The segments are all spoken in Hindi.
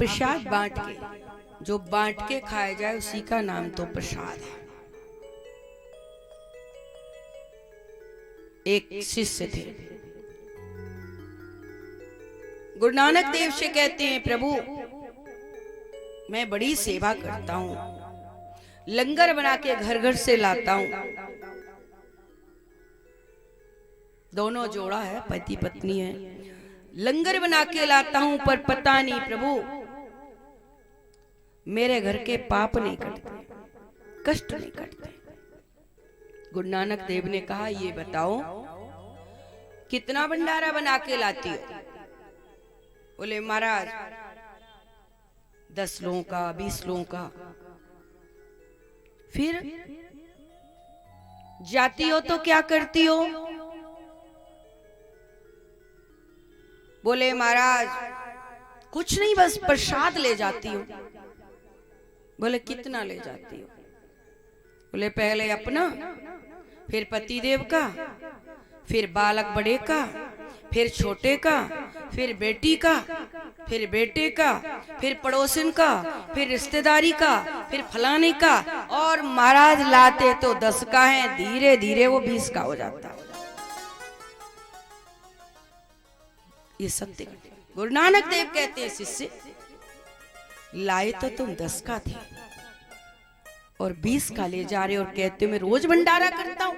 महाप्रसाद बांट के, जो बांट के खाया जाए उसी का नाम तो प्रसाद है। एक शिष्य थे, गुरु नानक देव से कहते हैं, प्रभु मैं बड़ी सेवा करता हूं, लंगर बना के घर घर से लाता हूं, दोनों जोड़ा है, पति पत्नी है, लंगर बना के लाता हूं, पर पता नहीं प्रभु मेरे घर के पाप नहीं कटते, कष्ट नहीं कटते। गुरु नानक देव ने कहा, ये बताओ कितना भंडारा बना के लाती हो? बोले महाराज 10 लोगों का, 20 लोगों का। फिर जाती हो तो क्या करती हो? बोले महाराज कुछ नहीं, बस प्रसाद ले जाती हो। बोले कितना ले जाती हो? बोले पहले अपना, फिर पतिदेव का, फिर बालक बड़े का, फिर छोटे का, फिर बेटी का, फिर बेटे का, फिर पड़ोसन का, फिर रिश्तेदारी का, फिर फलाने का, और महाराज लाते तो 10 का है, धीरे धीरे वो 20 का हो जाता। ये सत्य। गुरु नानक देव कहते हैं, शिष्य लाए तो तुम 10 का थे और 20 का ले जा रहे और कहते हो मैं रोज भंडारा करता हूं,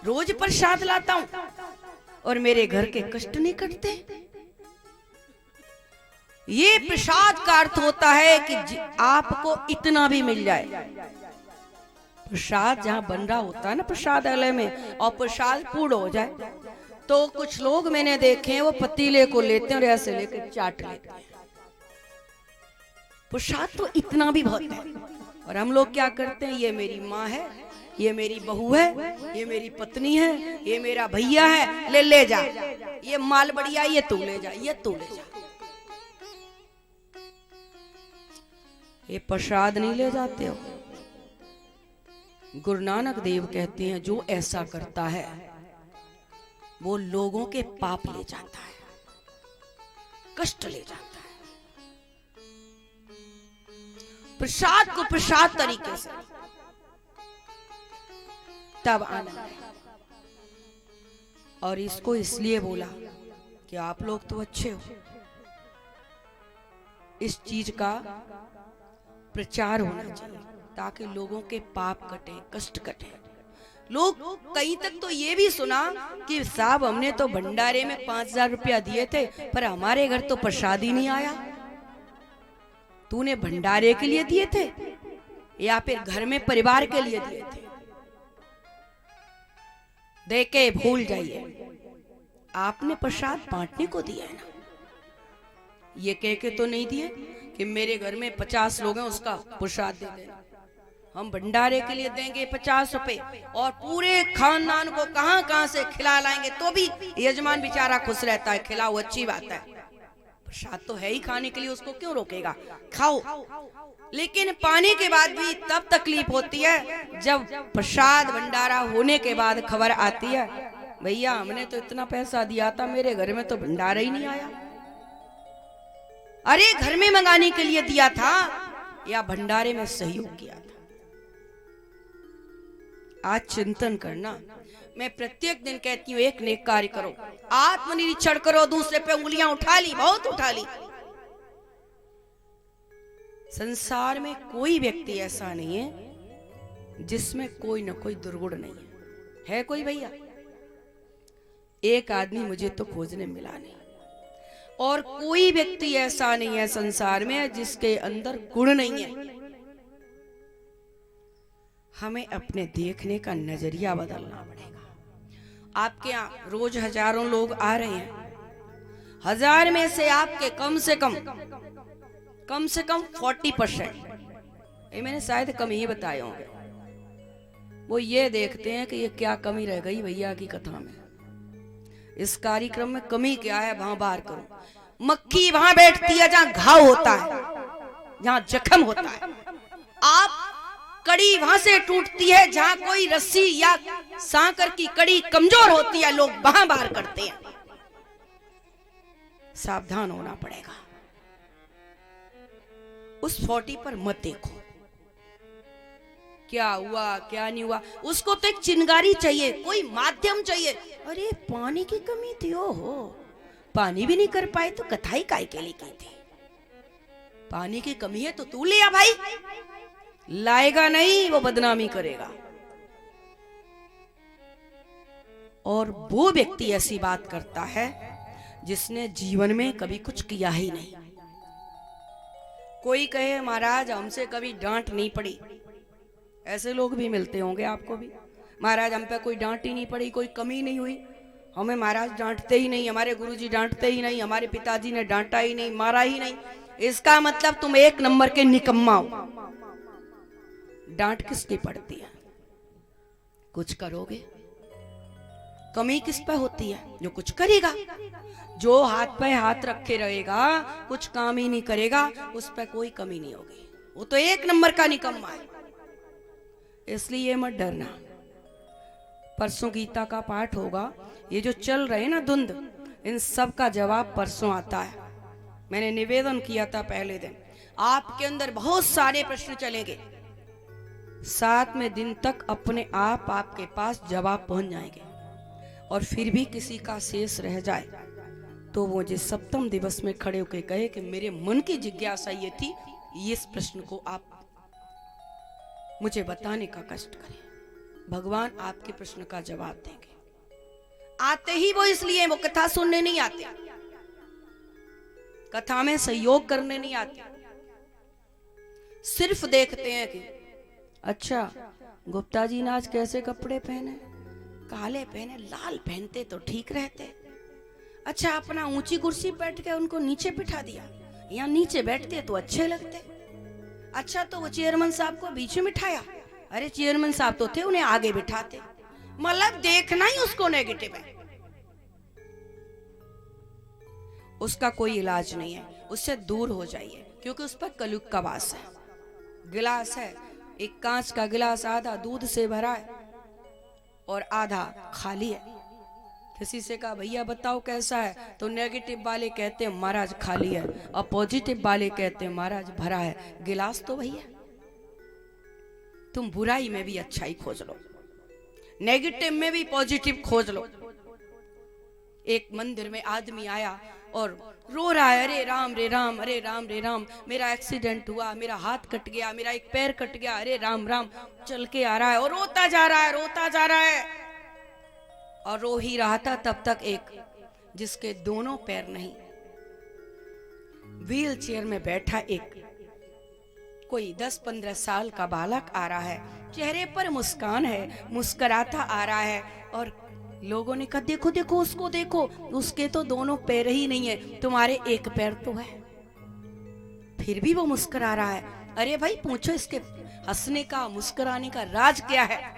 रोज प्रसाद लाता हूं और मेरे घर के कष्ट नहीं कटते। ये प्रसाद का अर्थ होता है कि आपको इतना भी मिल जाए। प्रसाद जहां बन रहा होता है ना प्रसादालय में, और प्रसाद पूर्ण हो जाए, तो कुछ लोग मैंने देखे हैं वो पतीले को लेते हैं और ऐसे लेकर चाट लेते हैं। प्रसाद तो इतना भी बहुत है, और हम लोग क्या करते हैं, ये मेरी माँ है, ये मेरी बहू है, ये मेरी पत्नी है, ये मेरा भैया है, ले जा, ये माल बढ़िया, ये तू ले जा, ये तू ले जा। ये प्रसाद नहीं ले जाते हो। गुरु नानक देव कहते हैं, जो ऐसा करता है वो लोगों के पाप ले जाता है, कष्ट ले जाता है। प्रसाद को प्रसाद तरीके से तब आनंद है। और इसको इसलिए बोला कि आप लोग तो अच्छे हो, इस चीज का प्रचार होना चाहिए ताकि लोगों के पाप कटे, कष्ट कटे। लोग कहीं तक तो ये भी सुना कि साहब हमने तो भंडारे में 5000 रुपया दिए थे पर हमारे घर तो प्रसाद ही नहीं आया। तूने भंडारे के लिए दिए थे या फिर घर में परिवार के लिए दिए थे? दे के भूल जाइए, आपने प्रसाद बांटने को दिया है ना। ये कह के तो नहीं दिए कि मेरे घर में 50 लोग हैं उसका प्रसाद दे देना। हम भंडारे के लिए देंगे 50 रुपए और पूरे खानदान को कहां कहां से खिला लाएंगे, तो भी यजमान बेचारा खुश रहता है। खिलाओ, अच्छी बात है, प्रसाद तो है ही खाने के लिए, उसको क्यों रोकेगा, खाओ। लेकिन पाने के बाद भी तब तकलीफ होती है जब प्रसाद भंडारा होने के बाद खबर आती है, भैया हमने तो इतना पैसा दिया था, मेरे घर में तो भंडारा ही नहीं आया। अरे घर में मंगाने के लिए दिया था या भंडारे में सहयोग किया था? आज चिंतन करना। मैं प्रत्येक दिन कहती हूँ एक नेक कार्य करो, आत्मनिरीक्षण करो। दूसरे पे उंगलियां उठा ली, बहुत उठा ली। संसार में कोई व्यक्ति ऐसा नहीं है जिसमें कोई न कोई दुर्गुण नहीं है कोई भैया? एक आदमी मुझे तो खोजने मिला नहीं। और कोई व्यक्ति ऐसा नहीं है संसार में जिसके अंदर गुण नहीं है। हमें अपने देखने का नजरिया बदलना पड़ेगा। आपके यहाँ रोज हजारों लोग आ रहे हैं, 1000 में से आपके कम से कम 40%, ये मैंने शायद कम ही बताए होंगे, वो ये देखते हैं कि ये क्या कमी रह गई भैया की कथा में, इस कार्यक्रम में कमी क्या है, वहां बाहर करो। मक्खी वहां बैठती है जहां घाव होता है, जहां जख्म होता है। आप कड़ी वहां से टूटती है जहां कोई रस्सी या सांकर की कड़ी कमजोर होती है, लोग वहां बाहर करते हैं। सावधान होना पड़ेगा। उस 40 पर मत देखो क्या हुआ क्या नहीं हुआ, उसको तो एक चिंगारी चाहिए, कोई माध्यम चाहिए। अरे पानी की कमी थी, हो पानी भी नहीं कर पाए तो कथाई काय के लिए की थी। पानी की कमी है तो तू लिया भाई, लाएगा नहीं वो बदनामी करेगा। और वो व्यक्ति ऐसी बात करता है जिसने जीवन में कभी कुछ किया ही नहीं। कोई कहे महाराज हमसे कभी डांट नहीं पड़ी, ऐसे लोग भी मिलते होंगे आपको भी। महाराज हम पे कोई डांट ही नहीं पड़ी, कोई कमी नहीं हुई, हमें महाराज डांटते ही नहीं, हमारे गुरुजी डांटते ही नहीं, हमारे पिताजी ने डांटा ही नहीं, मारा ही नहीं। इसका मतलब तुम एक नंबर के निकम्मा हो। डांट किसकी पड़ती है? कुछ करोगे, कमी किस पे होती है? जो कुछ करेगा। जो हाथ पे हाथ रखे रहेगा, कुछ काम ही नहीं करेगा, उस पे कोई कमी नहीं होगी, वो तो एक नंबर का निकम्मा है। इसलिए मत डरना। परसों गीता का पाठ होगा, ये जो चल रहे ना धुंध, इन सब का जवाब परसों आता है। मैंने निवेदन किया था पहले दिन, आपके अंदर बहुत सारे प्रश्न चलेंगे, 7वें दिन तक अपने आप आपके पास जवाब पहुंच जाएंगे। और फिर भी किसी का शेष रह जाए तो वो जिस 7वें दिवस में खड़े होकर कहे कि मेरे मन की जिज्ञासा ये थी, इस प्रश्न को आप मुझे बताने का कष्ट करें, भगवान आपके प्रश्न का जवाब देंगे। आते ही वो इसलिए, वो कथा सुनने नहीं आते, कथा में सहयोग करने नहीं आते, सिर्फ देखते हैं कि अच्छा गुप्ता जी ने आज कैसे कपड़े पहने, काले पहने, लाल पहनते तो ठीक रहते। अच्छा अपना ऊंची कुर्सी बैठ के उनको नीचे बिठा दिया, या नीचे बैठते तो अच्छे लगते। अच्छा तो वो चेयरमैन साहब को बीच में बिठाया, अरे चेयरमैन साहब तो थे, उन्हें आगे बिठाते। मतलब देखना ही उसको नेगेटिव है, उसका कोई इलाज नहीं है, उससे दूर हो जाइए, क्योंकि उस पर कलयुग का वास है। गिलास है, एक कांच का गिलास, आधा दूध से भरा है और आधा खाली है। किसी से कहा भैया बताओ कैसा है, तो नेगेटिव वाले कहते हैं महाराज खाली है, और पॉजिटिव वाले कहते हैं महाराज भरा है। गिलास तो भैया, तुम बुराई में भी अच्छाई खोज लो, नेगेटिव में भी पॉजिटिव खोज लो। एक मंदिर में आदमी आया और रो रहा है, अरे राम रे राम, अरे राम रे राम, मेरा एक्सीडेंट हुआ, मेरा हाथ कट गया, मेरा एक पैर कट गया, अरे राम राम। चल के आ रहा है और रोता जा रहा है, रोता जा रहा है। और रो ही रहा था तब तक एक जिसके दोनों पैर नहीं, व्हील चेयर में बैठा एक कोई 10-15 साल का बालक आ रहा है, चेहरे पर मुस्कान है, मुस्कुराता आ रहा है। और लोगों ने कहा देखो देखो उसको देखो, उसके तो दोनों पैर ही नहीं है, तुम्हारे एक पैर तो है। फिर भी वो मुस्कुरा रहा है। अरे भाई पूछो इसके हंसने का, मुस्कुराने का राज क्या है?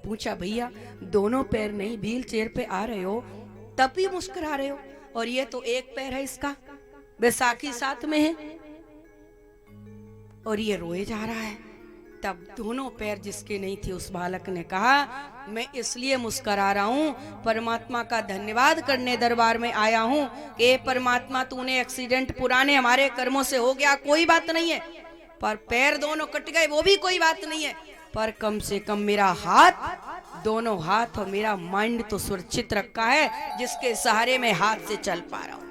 पूछा भैया दोनों पैर नहीं, व्हील चेयर पे आ रहे हो तब भी मुस्कुरा रहे हो, और ये तो एक पैर है इसका, बैसाखी साथ में है, और ये रोए जा रहा है। तब दोनों पैर जिसके नहीं थे उस बालक ने कहा मैं इसलिए मुस्कुरा रहा हूँ, परमात्मा का धन्यवाद करने दरबार में आया हूँ कि परमात्मा तूने एक्सीडेंट पुराने हमारे कर्मों से हो गया, कोई बात नहीं है, पर पैर दोनों कट गए वो भी कोई बात नहीं है, पर कम से कम मेरा हाथ, दोनों हाथ और मेरा माइंड तो सुरक्षित रखा है, जिसके सहारे में हाथ से चल पा रहा हूं।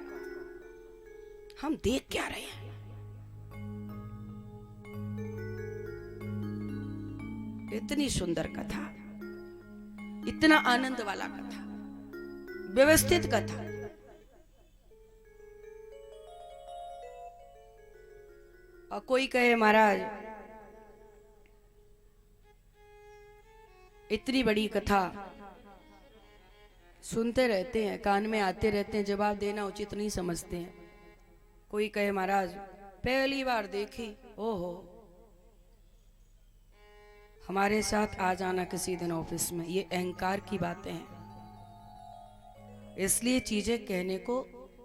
हम देख क्या रहे हैं? इतनी सुंदर कथा, इतना आनंद वाला कथा, व्यवस्थित कथा। और कोई कहे महाराज इतनी बड़ी कथा सुनते रहते हैं, कान में आते रहते हैं, जवाब देना उचित नहीं समझते हैं। कोई कहे महाराज पहली बार देखी, ओहो, हमारे साथ आ जाना किसी दिन ऑफिस में, ये अहंकार की बातें हैं। इसलिए चीजें कहने को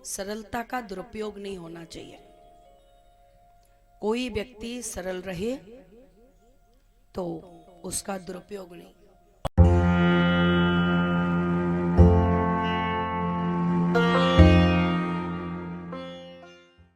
सरलता का दुरुपयोग नहीं होना चाहिए। कोई व्यक्ति सरल रहे तो उसका दुरुपयोग नहीं।